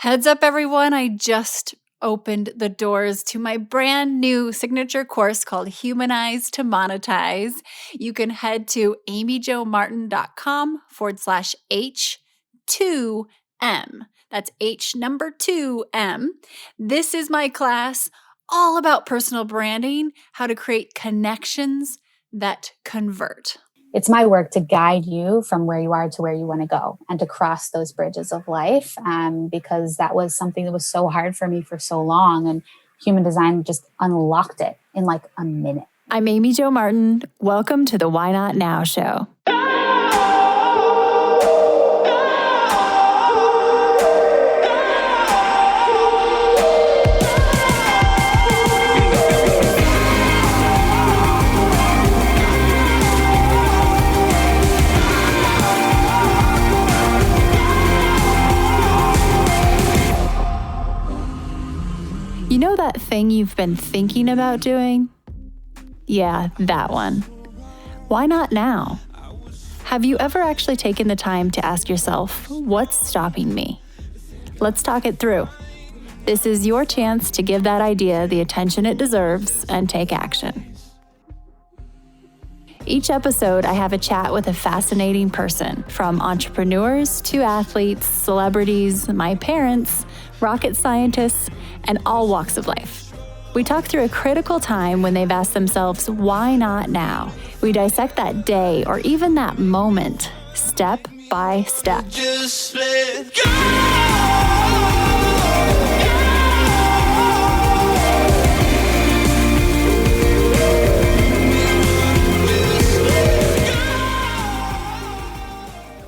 Heads up, everyone. I just opened the doors to my brand new signature course called Humanize to Monetize. You can head to amyjomartin.com/H2M. That's H number 2M. This is my class all about personal branding, how to create connections that convert. It's my work to guide you from where you are to where you want to go and to cross those bridges of life, because that was something that was so hard for me for so long. And human design just unlocked it in like a minute. I'm Amy Jo Martin. Welcome to the Why Not Now show. You know that thing you've been thinking about doing? Yeah, that one. Why not now? Have you ever actually taken the time to ask yourself, what's stopping me? Let's talk it through. This is your chance to give that idea the attention it deserves and take action. Each episode, I have a chat with a fascinating person, from entrepreneurs to athletes, celebrities, my parents, rocket scientists, and all walks of life. We talk through a critical time when they've asked themselves, why not now? We dissect that day or even that moment, step by step. Just let go.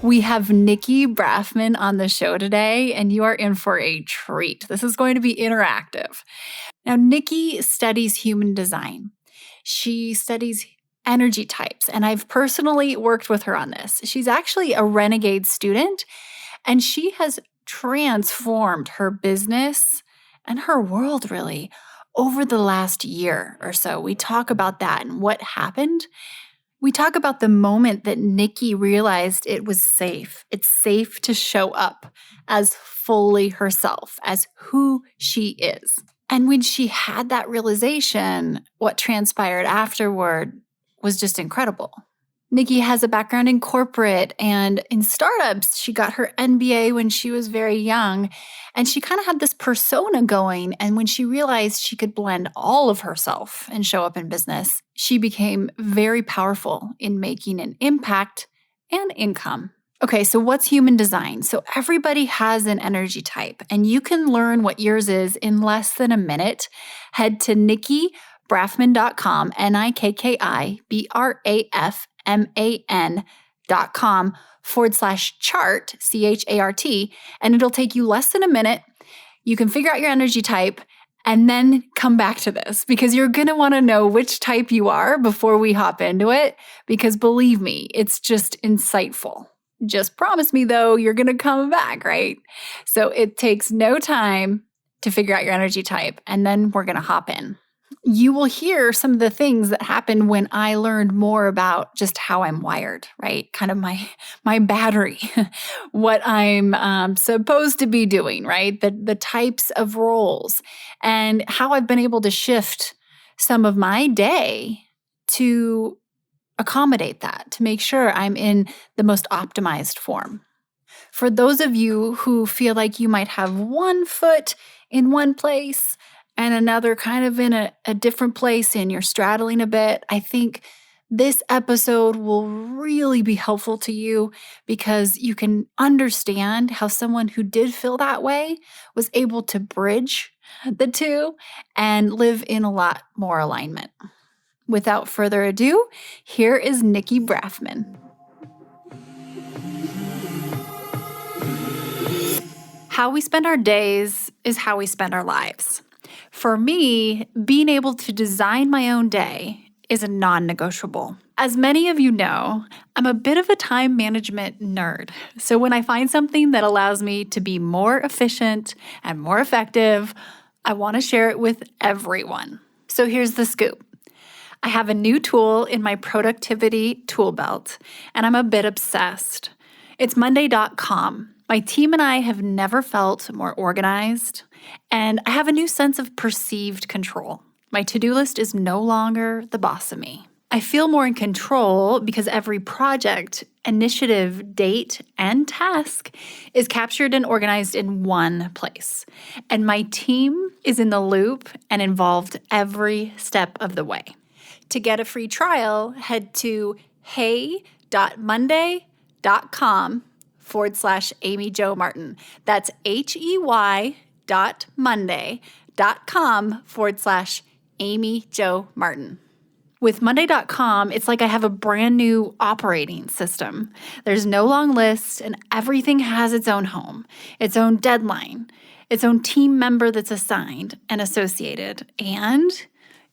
We have Nikki Brafman on the show today, and you are in for a treat. This is going to be interactive. Now, Nikki studies human design. She studies energy types, and I've personally worked with her on this. She's actually a renegade student, and she has transformed her business and her world, really, over the last year or so. We talk about that and what happened. We talk about the moment that Nikki realized it was safe. It's safe to show up as fully herself, as who she is. And when she had that realization, what transpired afterward was just incredible. Nikki has a background in corporate and in startups. She got her MBA when she was very young, and she kind of had this persona going. And when she realized she could blend all of herself and show up in business, she became very powerful in making an impact and income. Okay, so what's human design? So everybody has an energy type, and you can learn what yours is in less than a minute. Head to nikkibrafman.com, NIKKIBRAFMAN.com/chart, CHART, and it'll take you less than a minute. You can figure out your energy type and then come back to this, because you're going to want to know which type you are before we hop into it, because believe me, it's just insightful. Just promise me, though, you're going to come back, right? So it takes no time to figure out your energy type, and then we're going to hop in. You will hear some of the things that happened when I learned more about just how I'm wired, right? Kind of my battery, what I'm supposed to be doing, right? The types of roles, and how I've been able to shift some of my day to accommodate that, to make sure I'm in the most optimized form. For those of you who feel like you might have one foot in one place and another kind of in a different place and you're straddling a bit, I think this episode will really be helpful to you, because you can understand how someone who did feel that way was able to bridge the two and live in a lot more alignment. Without further ado, here is Nikki Brafman. How we spend our days is how we spend our lives. For me, being able to design my own day is a non-negotiable. As many of you know, I'm a bit of a time management nerd. So when I find something that allows me to be more efficient and more effective, I want to share it with everyone. So here's the scoop. I have a new tool in my productivity tool belt, and I'm a bit obsessed. It's Monday.com. My team and I have never felt more organized, and I have a new sense of perceived control. My to-do list is no longer the boss of me. I feel more in control because every project, initiative, date, and task is captured and organized in one place. And my team is in the loop and involved every step of the way. To get a free trial, head to hey.monday.com/Amy Jo Martin. That's hey.monday.com/Amy Jo Martin. With Monday.com, it's like I have a brand new operating system. There's no long list, and everything has its own home, its own deadline, its own team member that's assigned and associated, and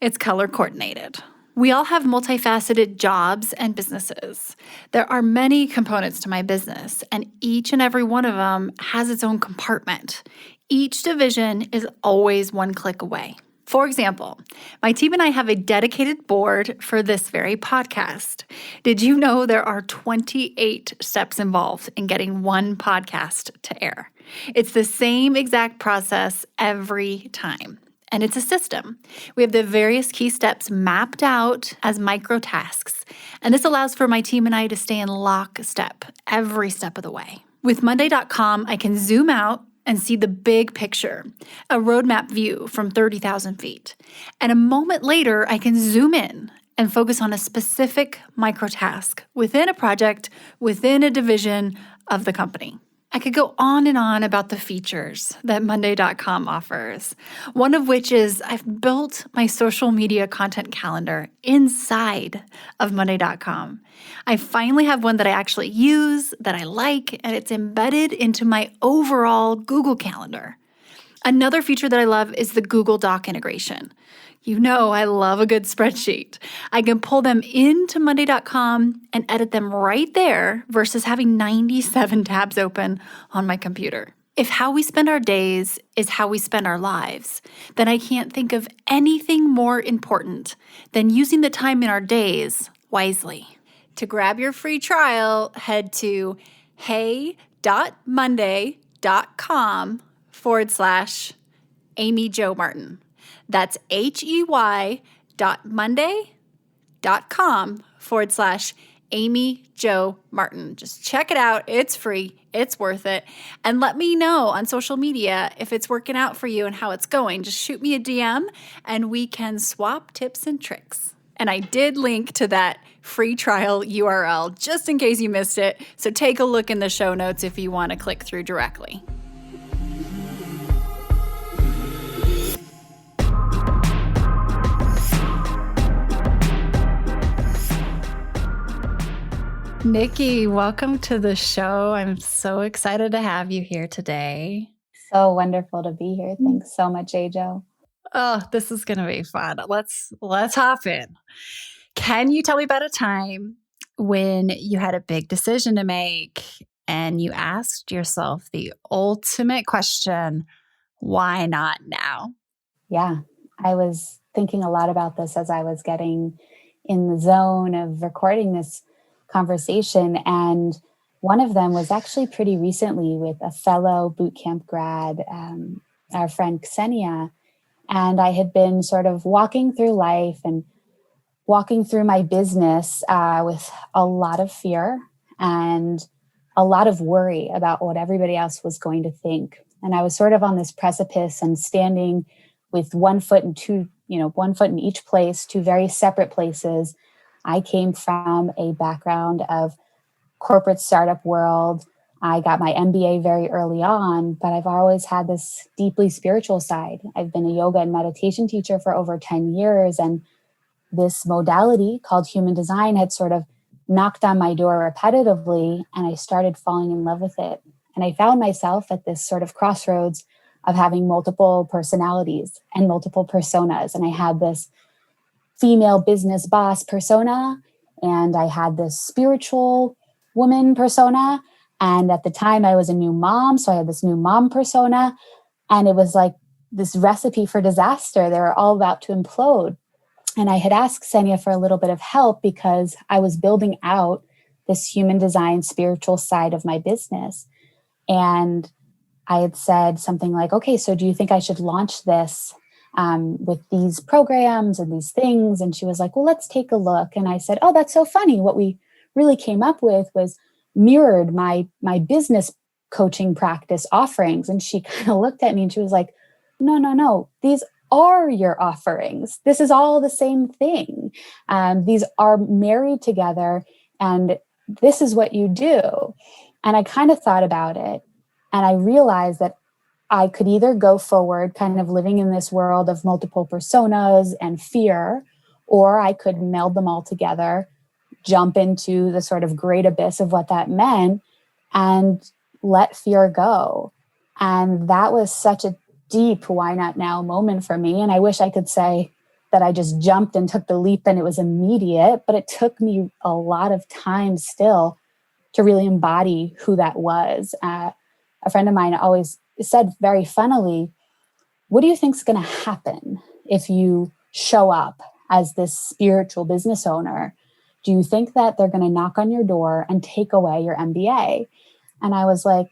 it's color coordinated. We all have multifaceted jobs and businesses. There are many components to my business, and each and every one of them has its own compartment. Each division is always one click away. For example, my team and I have a dedicated board for this very podcast. Did you know there are 28 steps involved in getting one podcast to air? It's the same exact process every time. And it's a system. We have the various key steps mapped out as micro tasks. And this allows for my team and I to stay in lockstep every step of the way. With Monday.com, I can zoom out and see the big picture, a roadmap view from 30,000 feet. And a moment later, I can zoom in and focus on a specific micro task within a project, within a division of the company. I could go on and on about the features that Monday.com offers, one of which is I've built my social media content calendar inside of Monday.com. I finally have one that I actually use, that I like, and it's embedded into my overall Google Calendar. Another feature that I love is the Google Doc integration. You know I love a good spreadsheet. I can pull them into Monday.com and edit them right there versus having 97 tabs open on my computer. If how we spend our days is how we spend our lives, then I can't think of anything more important than using the time in our days wisely. To grab your free trial, head to hey.monday.com/Amy Jo Martin. That's hey.monday.com/Amy Jo Martin. Just check it out. It's free. It's worth it. And let me know on social media if it's working out for you and how it's going. Just shoot me a DM and we can swap tips and tricks. And I did link to that free trial URL just in case you missed it. So take a look in the show notes if you want to click through directly. Nikki, welcome to the show. I'm so excited to have you here today. So wonderful to be here. Thanks so much, Ajo. Oh, this is going to be fun. Let's hop in. Can you tell me about a time when you had a big decision to make and you asked yourself the ultimate question, why not now? Yeah, I was thinking a lot about this as I was getting in the zone of recording this conversation. And one of them was actually pretty recently with a fellow boot camp grad, our friend Ksenia. And I had been sort of walking through life and walking through my business with a lot of fear and a lot of worry about what everybody else was going to think. And I was sort of on this precipice and standing with one foot in each place, two very separate places. I came from a background of corporate startup world. I got my MBA very early on, but I've always had this deeply spiritual side. I've been a yoga and meditation teacher for over 10 years, and this modality called human design had sort of knocked on my door repetitively, and I started falling in love with it. And I found myself at this sort of crossroads of having multiple personalities and multiple personas. And I had this female business boss persona, and I had this spiritual woman persona. And at the time I was a new mom, so I had this new mom persona, and it was like this recipe for disaster. They were all about to implode. And I had asked Ksenia for a little bit of help because I was building out this human design spiritual side of my business. And I had said something like, okay, so do you think I should launch this with these programs and these things? And she was like, well, let's take a look. And I said, oh, that's so funny. What we really came up with was mirrored my business coaching practice offerings. And she kind of looked at me and she was like, no, these are your offerings. This is all the same thing. These are married together, and this is what you do. And I kind of thought about it, and I realized that I could either go forward kind of living in this world of multiple personas and fear, or I could meld them all together, jump into the sort of great abyss of what that meant, and let fear go. And that was such a deep why not now moment for me. And I wish I could say that I just jumped and took the leap and it was immediate, but it took me a lot of time still to really embody who that was. A friend of mine always said very funnily, what do you think is going to happen if you show up as this spiritual business owner? Do you think that they're going to knock on your door and take away your MBA? And I was like,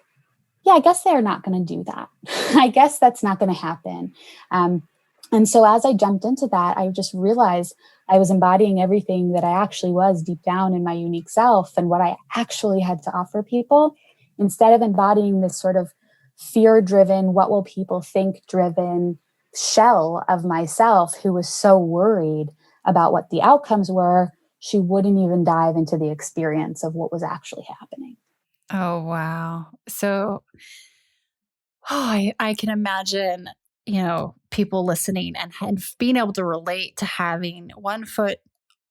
yeah, I guess they're not going to do that. I guess that's not going to happen. And so as I jumped into that, I just realized I was embodying everything that I actually was deep down in my unique self and what I actually had to offer people, instead of embodying this sort of fear-driven, what will people think driven shell of myself who was so worried about what the outcomes were, she wouldn't even dive into the experience of what was actually happening. Oh, wow. So, I can imagine, people listening and being able to relate to having one foot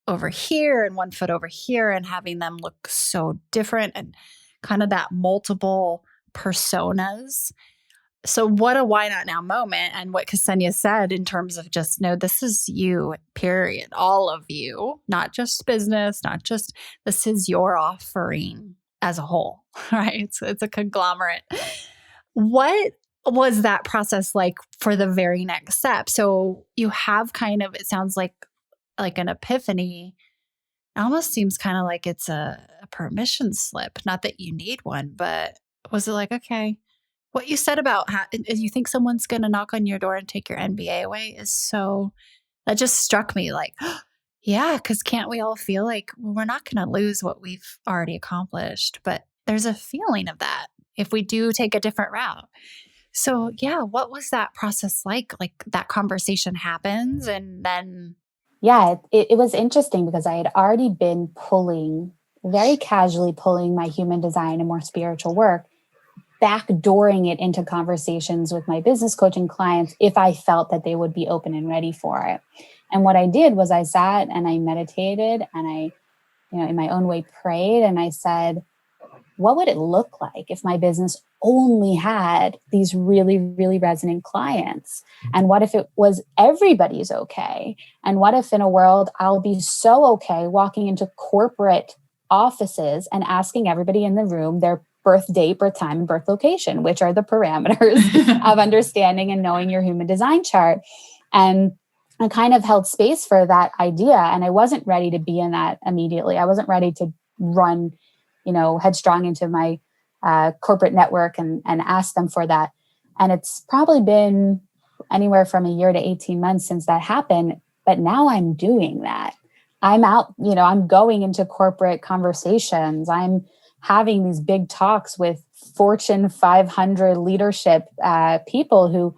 over here and one foot over here and having them look so different and kind of that multiple personas. So what a why not now moment, and what Ksenia said in terms of just, no, this is you, period. All of you, not just business, not just, this is your offering as a whole, right? So it's a conglomerate. What was that process like for the very next step? So you have kind of, it sounds like an epiphany. It almost seems kind of like it's a permission slip. Not that you need one, but was it like, okay, what you said about how you think someone's going to knock on your door and take your NBA away is so, that just struck me like, yeah, because can't we all feel like, well, we're not going to lose what we've already accomplished, but there's a feeling of that if we do take a different route. So yeah, what was that process like? Like that conversation happens and then. Yeah, it was interesting because I had already been very casually pulling my human design and more spiritual work, backdooring it into conversations with my business coaching clients if I felt that they would be open and ready for it. And what I did was I sat and I meditated and I, in my own way prayed, and I said, what would it look like if my business only had these really, really resonant clients? And what if it was everybody's okay? And what if in a world I'll be so okay walking into corporate offices and asking everybody in the room their birth date, birth time, and birth location, which are the parameters of understanding and knowing your human design chart. And I kind of held space for that idea. And I wasn't ready to be in that immediately. I wasn't ready to run, headstrong into my corporate network and ask them for that. And it's probably been anywhere from a year to 18 months since that happened. But now I'm doing that. I'm out, I'm going into corporate conversations. I'm having these big talks with Fortune 500 leadership people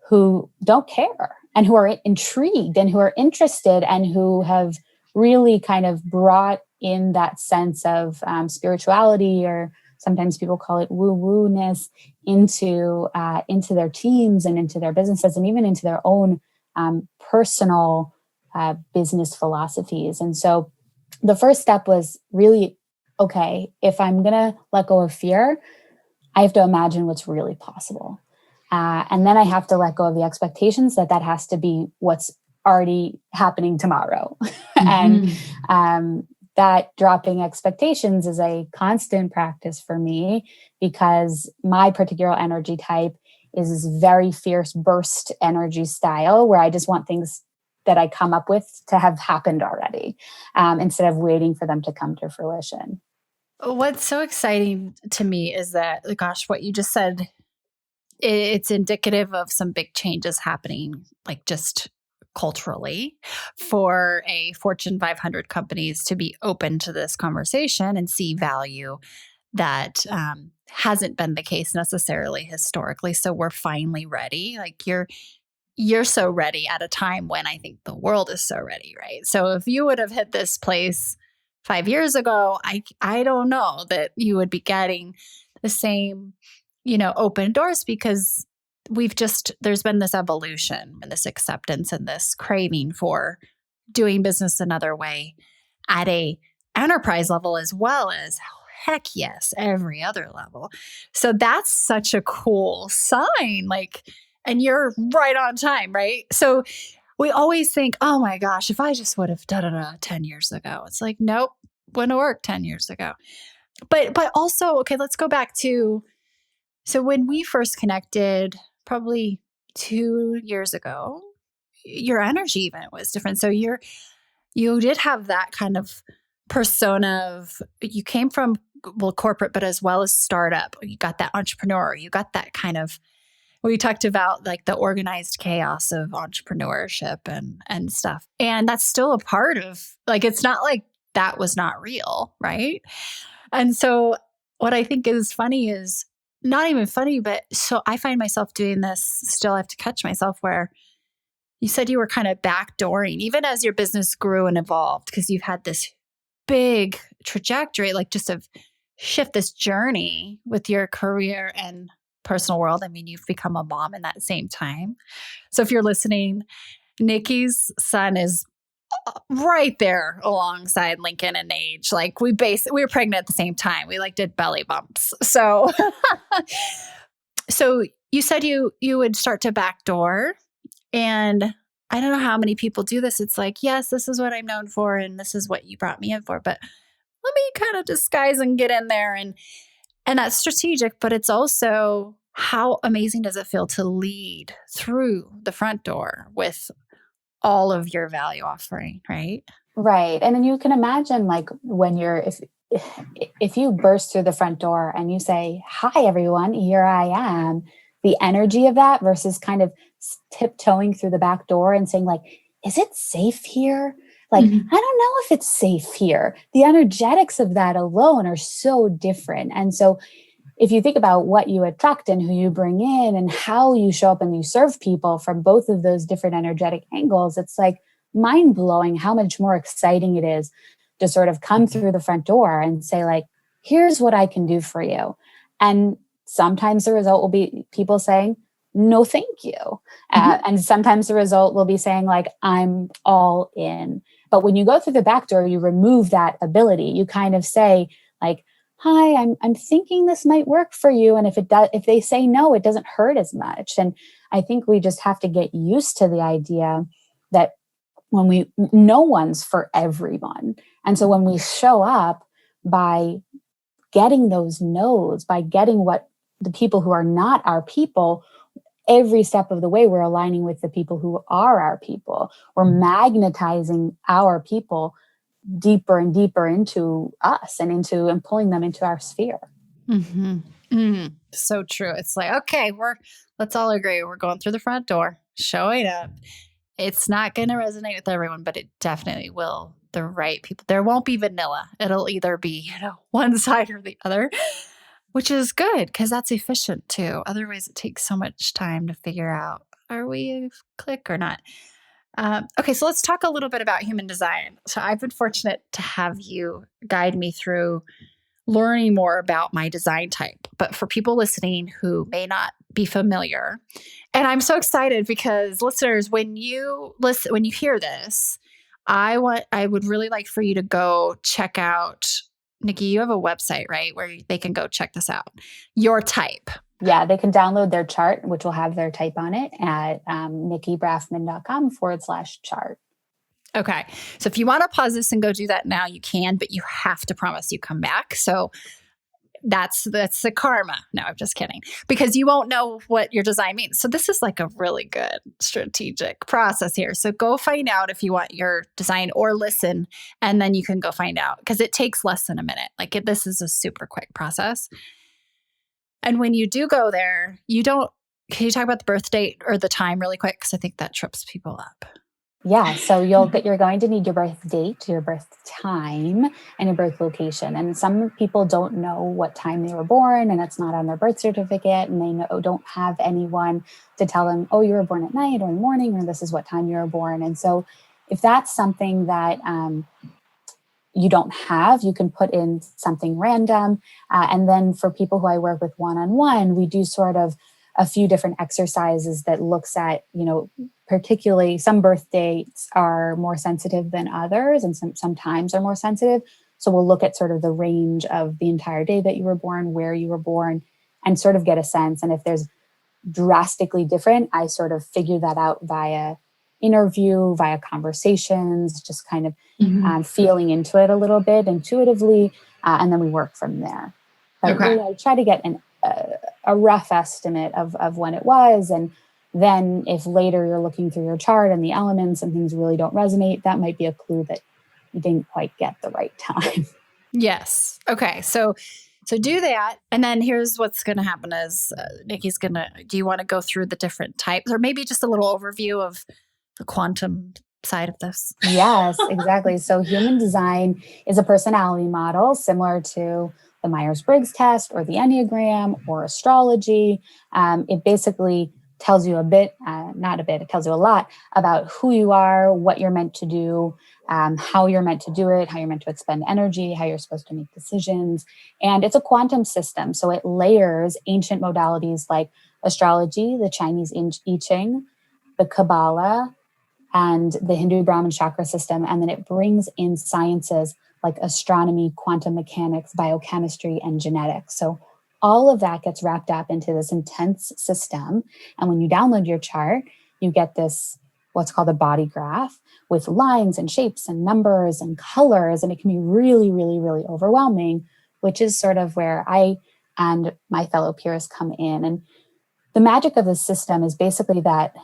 who don't care and who are intrigued and who are interested and who have really kind of brought in that sense of spirituality, or sometimes people call it woo-woo-ness, into their teams and into their businesses and even into their own personal business philosophies. And so the first step was really, okay, if I'm going to let go of fear, I have to imagine what's really possible. And then I have to let go of the expectations that has to be what's already happening tomorrow. Mm-hmm. And that dropping expectations is a constant practice for me because my particular energy type is this very fierce burst energy style where I just want things that I come up with to have happened already, instead of waiting for them to come to fruition. What's so exciting to me is that, gosh, what you just said, it's indicative of some big changes happening, like just culturally, for a Fortune 500 companies to be open to this conversation and see value that hasn't been the case necessarily historically. So we're finally ready. Like you're so ready at a time when I think the world is so ready, right? So if you would have hit this place 5 years ago, I don't know that you would be getting the same, open doors, because there's been this evolution and this acceptance and this craving for doing business another way at a enterprise level, as well as, heck yes, every other level. So that's such a cool sign. Like, and you're right on time, right? So we always think, oh my gosh, if I just would have done it 10 years ago. It's like, nope, wouldn't have worked 10 years ago. But also, okay, let's go back to, so when we first connected, probably 2 years ago, your energy even was different. So you did have that kind of persona of, you came from, well, corporate, but as well as startup. You got that entrepreneur, you got that kind of, we talked about like the organized chaos of entrepreneurship and stuff. And that's still a part of, like, it's not like that was not real, right? And so what I think is funny is not even funny, but so I find myself doing this still. I have to catch myself where you said you were kind of backdooring, even as your business grew and evolved, because you've had this big trajectory, like just a shift, this journey with your career and personal world. I mean, you've become a mom in that same time. So if you're listening, Nikki's son is right there alongside Lincoln in age. Like we were pregnant at the same time. We like did belly bumps. So, so you said you would start to backdoor, and I don't know how many people do this. It's like, yes, this is what I'm known for, and this is what you brought me in for, but let me kind of disguise and get in there. And that's strategic, but it's also, how amazing does it feel to lead through the front door with all of your value offering, right? Right. And then you can imagine, like, when if you burst through the front door and you say, "Hi everyone, here I am," the energy of that versus kind of tiptoeing through the back door and saying, like, "Is it safe here?" Like, I don't know if it's safe here. The energetics of that alone are so different. And so if you think about what you attract and who you bring in and how you show up and you serve people from both of those different energetic angles, it's like mind blowing how much more exciting it is to sort of come through the front door and say, like, here's what I can do for you. And sometimes the result will be people saying, no, thank you. And sometimes the result will be saying, like, I'm all in. But when you go through the back door, you remove that ability. You kind of say, like, "Hi, I'm thinking this might work for you." And if they say no, it doesn't hurt as much. And I think we just have to get used to the idea that no one's for everyone. And so when we show up by getting those no's, by getting what the people who are not our people, every step of the way, we're aligning with the people who are our people. We're magnetizing our people deeper and deeper into us and pulling them into our sphere. So true. It's like, okay, let's all agree we're going through the front door, showing up. It's not going to resonate with everyone, but it definitely will. The right people. There won't be vanilla. It'll either be, one side or the other, which is good because that's efficient too. Otherwise, it takes so much time to figure out, are we a click or not? Okay, so let's talk a little bit about human design. So I've been fortunate to have you guide me through learning more about my design type. But for people listening who may not be familiar, and I'm so excited because listeners, when you hear this, I would really like for you to go check out, Nikki, you have a website, right, where they can go check this out. Your type. Yeah, they can download their chart, which will have their type on it at nikkibrafman.com/chart. Okay. So if you want to pause this and go do that now, you can, but you have to promise you come back. So that's the karma. No, I'm just kidding. Because you won't know what your design means. So this is like a really good strategic process here. So go find out if you want your design or listen, and then you can go find out because it takes less than a minute. This is a super quick process. And when you do go there, can you talk about the birth date or the time really quick? Because I think that trips people up. Yeah, so you're going to need your birth date, your birth time, and your birth location. And some people don't know what time they were born, and it's not on their birth certificate, and they don't have anyone to tell them, oh, you were born at night or in the morning, or this is what time you were born. And so if that's something that you don't have, you can put in something random. And then for people who I work with one-on-one, we do sort of a few different exercises that looks at, particularly some birth dates are more sensitive than others, and some times are more sensitive. So we'll look at sort of the range of the entire day that you were born, where you were born, and sort of get a sense. And if there's drastically different, I sort of figure that out via interview, via conversations, just kind of feeling into it a little bit intuitively. And then we work from there. But really, I try to get a rough estimate of when it was. And then if later you're looking through your chart and the elements and things really don't resonate, that might be a clue that you didn't quite get the right time. Yes. Okay. So do that. And then here's what's going to happen is Nikki's do you want to go through the different types or maybe just a little overview of the quantum side of this? Yes, exactly. So human design is a personality model similar to the Myers-Briggs test or the Enneagram or astrology. It basically tells you it tells you a lot about who you are, what you're meant to do, how you're meant to do it, how you're meant to expend energy, how you're supposed to make decisions. And it's a quantum system. So it layers ancient modalities like astrology, the Chinese I Ching, the Kabbalah, and the Hindu Brahman chakra system. And then it brings in sciences like astronomy, quantum mechanics, biochemistry, and genetics. So all of that gets wrapped up into this intense system. And when you download your chart, you get this, what's called a body graph with lines and shapes and numbers and colors. And it can be really, really, really overwhelming, which is sort of where I and my fellow peers come in. And the magic of this system is basically that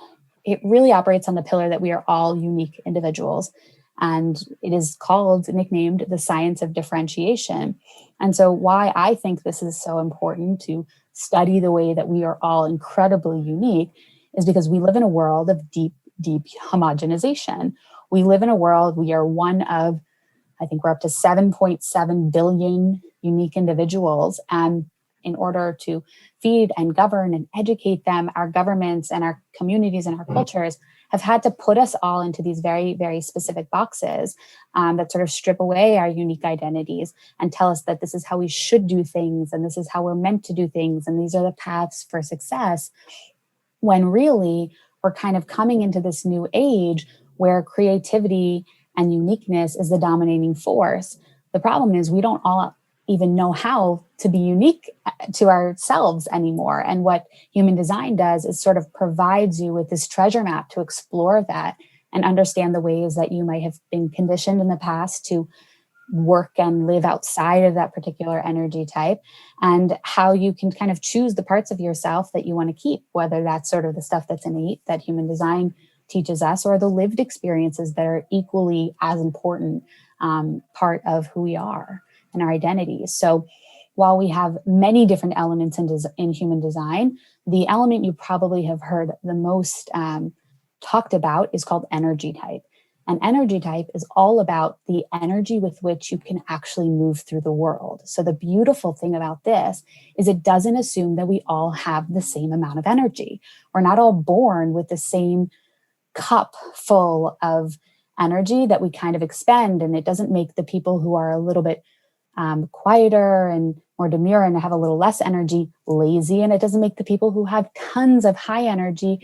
it really operates on the pillar that we are all unique individuals. And it is nicknamed the science of differentiation. And so why I think this is so important to study the way that we are all incredibly unique is because we live in a world of deep, deep homogenization. We live in a world, we are one of, I think we're up to 7.7 billion unique individuals. And in order to feed and govern and educate them, our governments and our communities and our cultures have had to put us all into these very, very specific boxes that sort of strip away our unique identities and tell us that this is how we should do things and this is how we're meant to do things and these are the paths for success, when really we're kind of coming into this new age where creativity and uniqueness is the dominating force. The problem is we don't all even know how to be unique to ourselves anymore. And what human design does is sort of provides you with this treasure map to explore that and understand the ways that you might have been conditioned in the past to work and live outside of that particular energy type, and how you can kind of choose the parts of yourself that you want to keep, whether that's sort of the stuff that's innate that human design teaches us, or the lived experiences that are equally as important part of who we are and our identities. So while we have many different elements in human design, the element you probably have heard the most talked about is called energy type. And energy type is all about the energy with which you can actually move through the world. So the beautiful thing about this is it doesn't assume that we all have the same amount of energy. We're not all born with the same cup full of energy that we kind of expend. And it doesn't make the people who are a little bit quieter and more demure and have a little less energy lazy. And it doesn't make the people who have tons of high energy,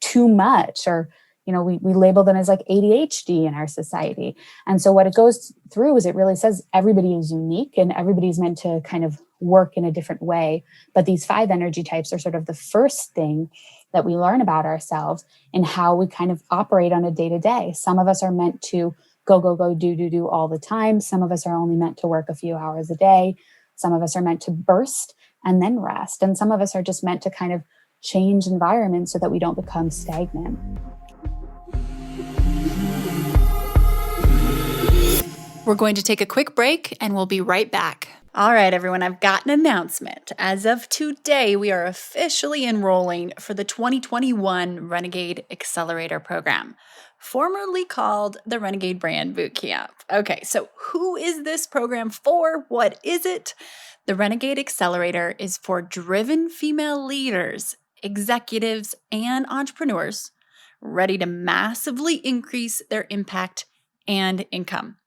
too much, or we label them as like ADHD in our society. And so what it goes through is it really says everybody is unique and everybody's meant to kind of work in a different way. But these 5 energy types are sort of the first thing that we learn about ourselves and how we kind of operate on a day-to-day. Some of us are meant to go, do all the time. Some of us are only meant to work a few hours a day. Some of us are meant to burst and then rest. And some of us are just meant to kind of change environments so that we don't become stagnant. We're going to take a quick break and we'll be right back. All right, everyone, I've got an announcement. As of today, we are officially enrolling for the 2021 Renegade Accelerator Program, formerly called the Renegade Brand Bootcamp. Okay, so who is this program for? What is it? The Renegade Accelerator is for driven female leaders, executives, and entrepreneurs ready to massively increase their impact and income.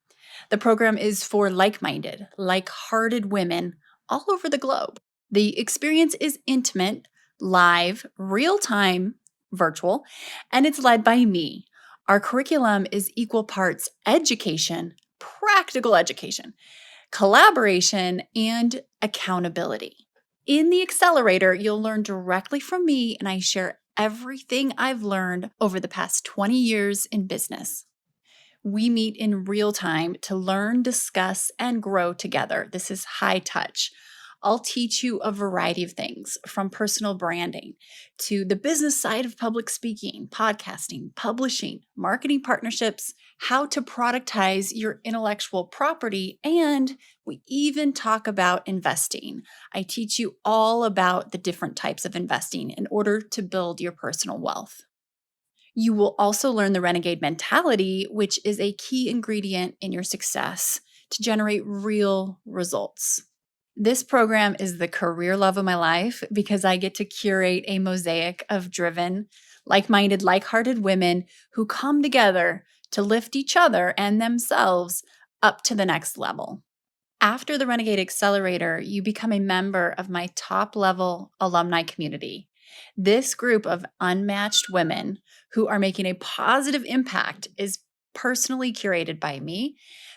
The program is for like-minded, like-hearted women all over the globe. The experience is intimate, live, real-time, virtual, and it's led by me. Our curriculum is equal parts education, practical education, collaboration, and accountability. In the accelerator, you'll learn directly from me, and I share everything I've learned over the past 20 years in business. We meet in real time to learn, discuss, and grow together. This is high touch. I'll teach you a variety of things, from personal branding to the business side of public speaking, podcasting, publishing, marketing partnerships, how to productize your intellectual property, and we even talk about investing. I teach you all about the different types of investing in order to build your personal wealth. You will also learn the renegade mentality, which is a key ingredient in your success to generate real results. This program is the career love of my life because I get to curate a mosaic of driven, like-minded, like-hearted women who come together to lift each other and themselves up to the next level. After the Renegade Accelerator, you become a member of my top-level alumni community. This group of unmatched women who are making a positive impact is personally curated by me.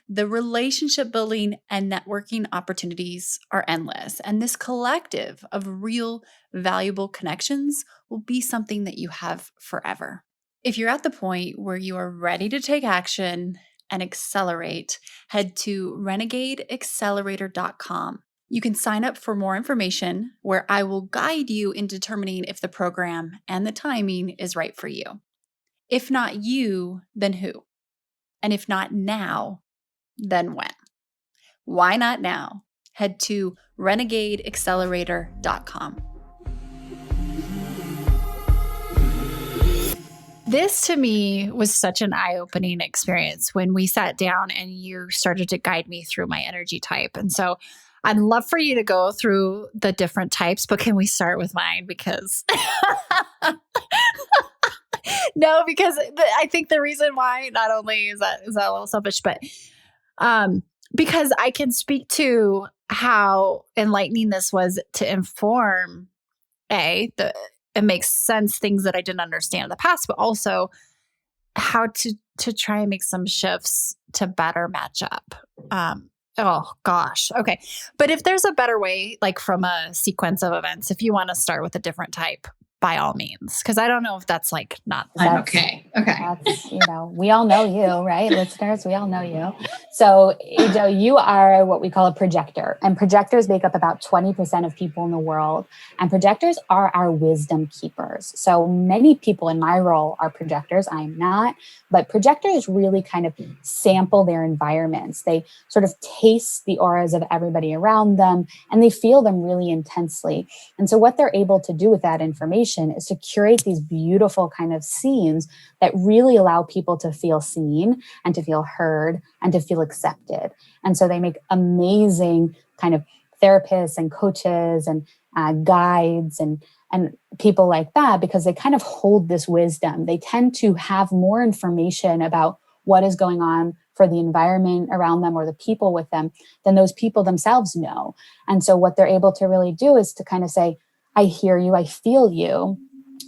The relationship building and networking opportunities are endless, and this collective of real, valuable connections will be something that you have forever. If you're at the point where you are ready to take action and accelerate, head to renegadeaccelerator.com. You can sign up for more information where I will guide you in determining if the program and the timing is right for you. If not you, then who? And if not now, then when? Why not now? Head to renegadeaccelerator.com. This to me was such an eye-opening experience when we sat down and you started to guide me through my energy type. And so I'd love for you to go through the different types, but can we start with mine? Because no, because I think the reason why not only is that a little selfish, but because I can speak to how enlightening this was to inform it makes sense, things that I didn't understand in the past, but also how to try and make some shifts to better match up. Oh gosh. Okay. But if there's a better way, like from a sequence of events, if you want to start with a different type, by all means, because I don't know if that's like not. I'm okay. Okay. That's, we all know you, right? Listeners, we all know you. So, you are what we call a projector, and projectors make up about 20% of people in the world. And projectors are our wisdom keepers. So many people in my role are projectors. I'm not, but projectors really kind of sample their environments. They sort of taste the auras of everybody around them, and they feel them really intensely. And so what they're able to do with that information is to curate these beautiful kind of scenes that really allow people to feel seen and to feel heard and to feel accepted. And so they make amazing kind of therapists and coaches and guides and people like that, because they kind of hold this wisdom. They tend to have more information about what is going on for the environment around them or the people with them than those people themselves know. And so what they're able to really do is to kind of say, I hear you, I feel you,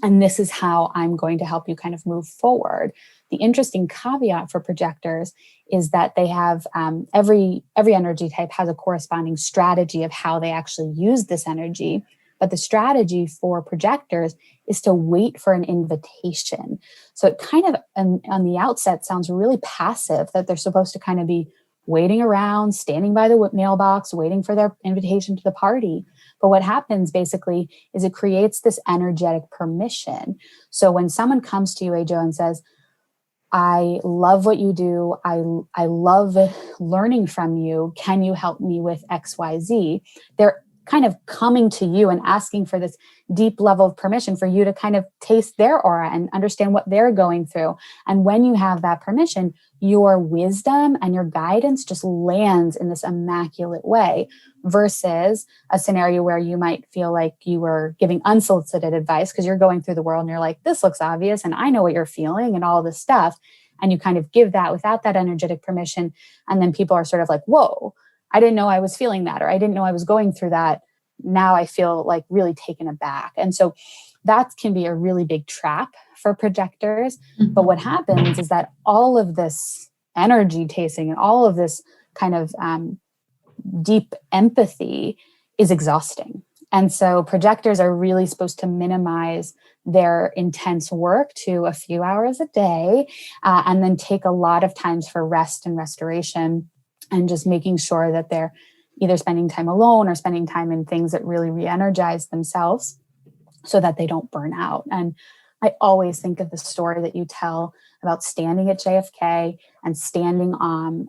and this is how I'm going to help you kind of move forward. The interesting caveat for projectors is that they have every energy type has a corresponding strategy of how they actually use this energy. But the strategy for projectors is to wait for an invitation. So it kind of, on the outset, sounds really passive, that they're supposed to kind of be waiting around, standing by the mailbox, waiting for their invitation to the party. But what happens basically is it creates this energetic permission. So when someone comes to you, Ajo, and says, I love what you do. I love learning from you. Can you help me with XYZ? They're kind of coming to you and asking for this deep level of permission for you to kind of taste their aura and understand what they're going through. And when you have that permission, your wisdom and your guidance just lands in this immaculate way, versus a scenario where you might feel like you were giving unsolicited advice because you're going through the world and you're like, this looks obvious and I know what you're feeling and all this stuff. And you kind of give that without that energetic permission. And then people are sort of like, whoa, I didn't know I was feeling that, or I didn't know I was going through that. Now I feel like really taken aback. And so that can be a really big trap for projectors. Mm-hmm. But what happens is that all of this energy tasting and all of this kind of deep empathy is exhausting. And so projectors are really supposed to minimize their intense work to a few hours a day, and then take a lot of times for rest and restoration, and just making sure that they're either spending time alone or spending time in things that really re-energize themselves so that they don't burn out. And I always think of the story that you tell about standing at JFK and standing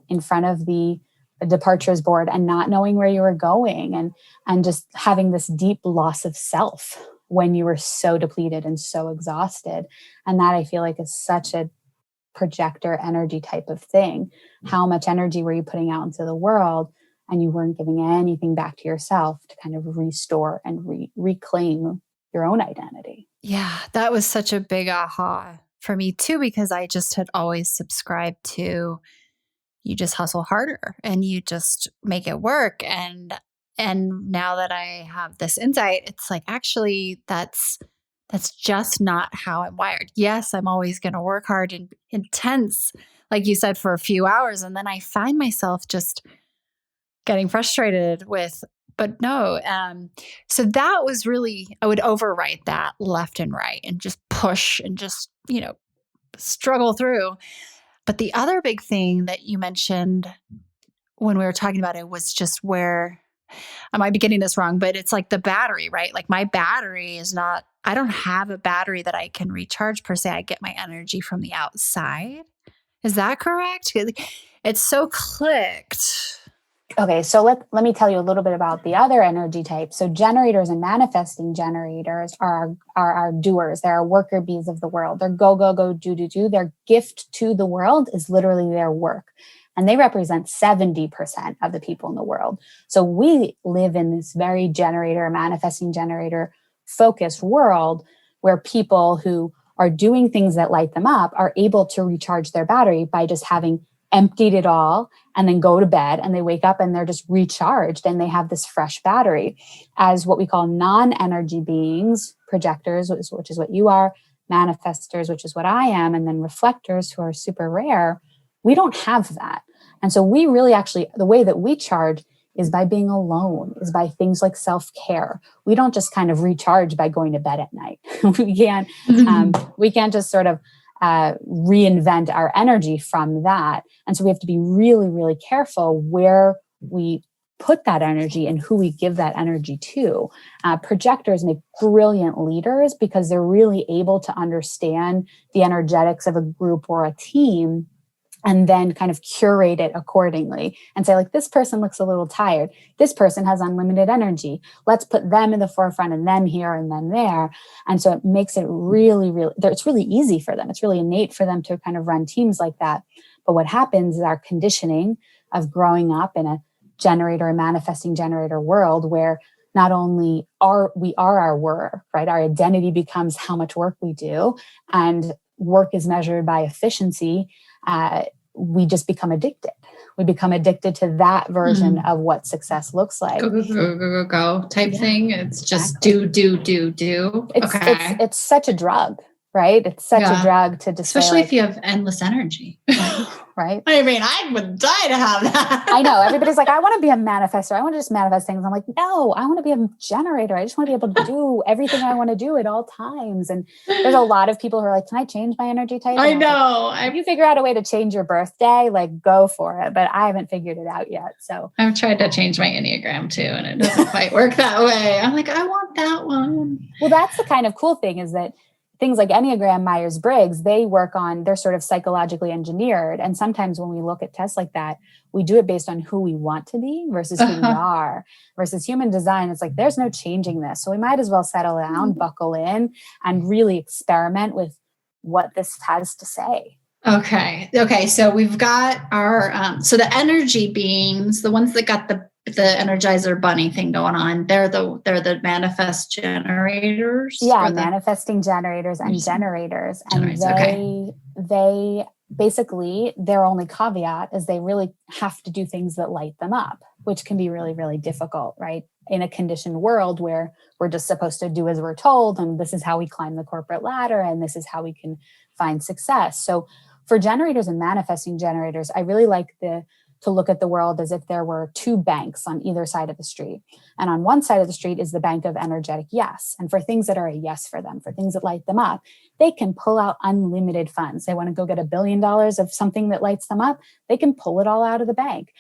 in front of the departures board and not knowing where you were going, and just having this deep loss of self when you were so depleted and so exhausted. And that, I feel like, is such a projector energy type of thing. How much energy were you putting out into the world, and you weren't giving anything back to yourself to kind of restore and reclaim your own identity? Yeah, that was such a big aha for me too, because I just had always subscribed to, you just hustle harder and you just make it work. And now that I have this insight, it's like, actually, that's just not how I'm wired. Yes, I'm always going to work hard and intense, like you said, for a few hours. And then I find myself just getting frustrated with, but no. So that was really, I would overwrite that left and right and just push and just, struggle through. But the other big thing that you mentioned when we were talking about it was just where, I might be getting this wrong, but it's like the battery, right? Like my battery is not, I don't have a battery that I can recharge per se. I get my energy from the outside. Is that correct? It's so clicked. Okay, so let me tell you a little bit about the other energy types. So generators and manifesting generators are our doers. They're our worker bees of the world. They're go, go, go, do, do, do. Their gift to the world is literally their work. And they represent 70% of the people in the world. So we live in this very generator, manifesting generator focused world where people who are doing things that light them up are able to recharge their battery by just having emptied it all and then go to bed, and they wake up and they're just recharged and they have this fresh battery. As what we call non-energy beings, projectors, which is what you are, manifestors, which is what I am, and then reflectors, who are super rare, we don't have that. And so we really actually, the way that we charge is by being alone, is by things like self-care. We don't just kind of recharge by going to bed at night. We can't just sort of reinvent our energy from that. And so we have to be really, really careful where we put that energy and who we give that energy to. Projectors make brilliant leaders because they're really able to understand the energetics of a group or a team, and then kind of curate it accordingly and say, like, this person looks a little tired. This person has unlimited energy. Let's put them in the forefront and them here and then there. And so it makes it really, really, it's really easy for them. It's really innate for them to kind of run teams like that. But what happens is our conditioning of growing up in a generator and manifesting generator world, where not only we are our work, right? Our identity becomes how much work we do, and work is measured by efficiency. We just become addicted. We become addicted to that version of what success looks like. Go type thing. It's just do. It's such a drug. right? It's such a Yeah. drug to just Especially say, if you have endless energy. right? I mean, I would die to have that. I know everybody's like, I want to be a manifestor. I want to just manifest things. I'm like, no, I want to be a generator. I just want to be able to do everything I want to do at all times. And there's a lot of people who are like, can I change my energy type? I And was know. like, if you figure out a way to change your birthday, like go for it. But I haven't figured it out yet. So I've tried to change my Enneagram too, and it doesn't quite work that way. I'm like, I want that one. Well, that's the kind of cool thing is that things like Enneagram, Myers-Briggs, they're sort of psychologically engineered. And sometimes when we look at tests like that, we do it based on who we want to be versus who we are. Versus human design, it's like, there's no changing this. So we might as well settle down, buckle in, and really experiment with what this has to say. Okay. So we've got our, so the energy beings, the ones that got the Energizer Bunny thing going on, they're the manifest generators. Yeah, manifesting generators and generators. And they basically, their only caveat is they really have to do things that light them up, which can be really, really difficult, right? In a conditioned world where we're just supposed to do as we're told, and this is how we climb the corporate ladder, and this is how we can find success. So for generators and manifesting generators, I really like to look at the world as if there were two banks on either side of the street. And on one side of the street is the bank of energetic yes. And for things that are a yes for them, for things that light them up, they can pull out unlimited funds. They want to go get $1 billion of something that lights them up. They can pull it all out of the bank.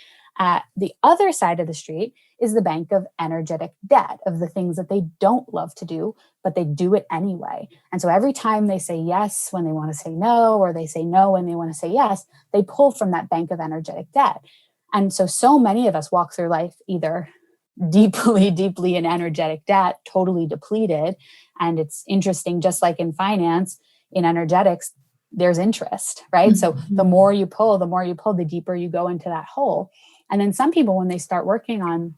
The other side of the street is the bank of energetic debt, of the things that they don't love to do, but they do it anyway. And so every time they say yes when they want to say no, or they say no when they want to say yes, they pull from that bank of energetic debt. And so many of us walk through life either deeply, deeply in energetic debt, totally depleted. And it's interesting, just like in finance, in energetics, there's interest, right? Mm-hmm. So the more you pull, the deeper you go into that hole. And then some people, when they start working on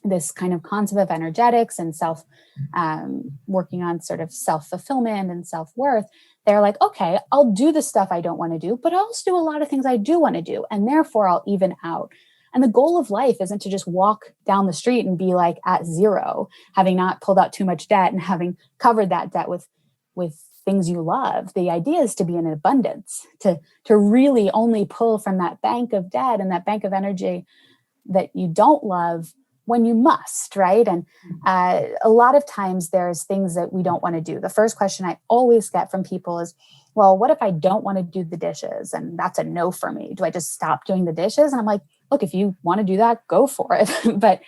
this kind of concept of energetics and working on sort of self-fulfillment and self-worth, they're like, okay, I'll do the stuff I don't want to do, but I'll also do a lot of things I do want to do. And therefore I'll even out. And the goal of life isn't to just walk down the street and be like at zero, having not pulled out too much debt and having covered that debt with things you love. The idea is to be in abundance, to really only pull from that bank of debt and that bank of energy that you don't love when you must, right? And a lot of times there's things that we don't want to do. The first question I always get from people is, well, what if I don't want to do the dishes? And that's a no for me. Do I just stop doing the dishes? And I'm like, look, if you want to do that, go for it. But